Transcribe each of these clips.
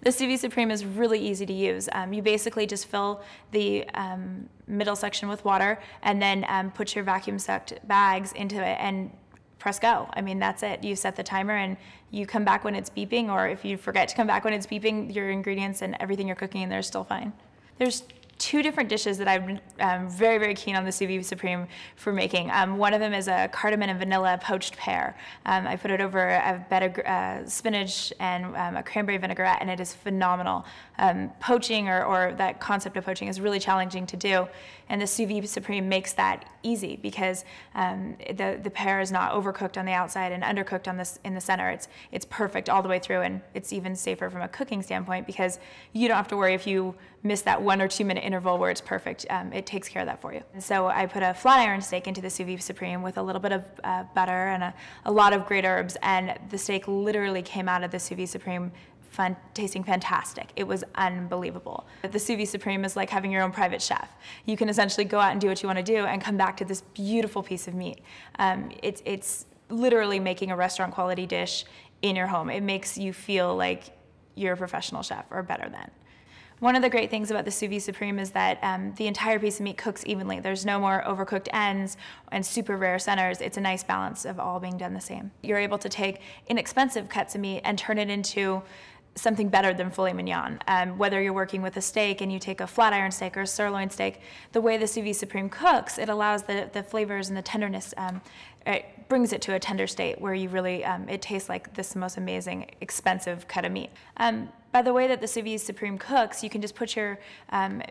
The sous-vide Supreme is really easy to use. You basically just fill the middle section with water and then put your vacuum sucked bags into it and press go. I mean, that's it. You set the timer and you come back when it's beeping, or if you forget to come back when it's beeping, your ingredients and everything you're cooking in there is still fine. There's two different dishes that I've been very, very keen on the SousVide Supreme for making. One of them is a cardamom and vanilla poached pear. I put it over a bed of spinach and a cranberry vinaigrette, and it is phenomenal. Poaching, or that concept of poaching, is really challenging to do, and the SousVide Supreme makes that easy because the pear is not overcooked on the outside and undercooked in the center. It's perfect all the way through, and it's even safer from a cooking standpoint because you don't have to worry if you miss that 1 or 2 minute interval where it's perfect. It takes care of that for you. And so I put a flat iron steak into the SousVide Supreme with a little bit of butter and a lot of great herbs, and the steak literally came out of the SousVide Supreme tasting fantastic. It was unbelievable. The SousVide Supreme is like having your own private chef. You can essentially go out and do what you want to do and come back to this beautiful piece of meat. It's literally making a restaurant quality dish in your home. It makes you feel like you're a professional chef, or better than. One of the great things about the SousVide Supreme is that the entire piece of meat cooks evenly. There's no more overcooked ends and super rare centers. It's a nice balance of all being done the same. You're able to take inexpensive cuts of meat and turn it into something better than filet mignon. Whether you're working with a steak and you take a flat iron steak or a sirloin steak, the way the SousVide Supreme cooks, it allows the flavors and the tenderness, it brings it to a tender state where you really, it tastes like this most amazing, expensive cut of meat. By the way that the SousVide Supreme cooks, you can just put your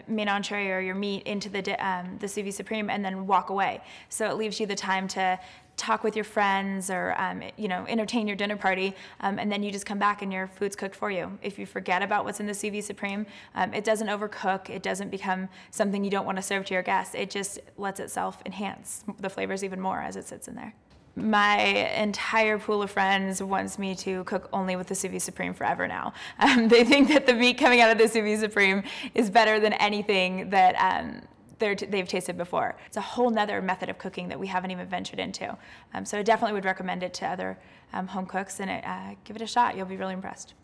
main entree or your meat into the SousVide Supreme and then walk away. So it leaves you the time to talk with your friends or entertain your dinner party, and then you just come back and your food's cooked for you. If you forget about what's in the SousVide Supreme, it doesn't overcook, it doesn't become something you don't want to serve to your guests. It just lets itself enhance the flavors even more as it sits in there. My entire pool of friends wants me to cook only with the SousVide Supreme forever now. They think that the meat coming out of the SousVide Supreme is better than anything that they've tasted before. It's a whole nother method of cooking that we haven't even ventured into. So I definitely would recommend it to other home cooks, and give it a shot. You'll be really impressed.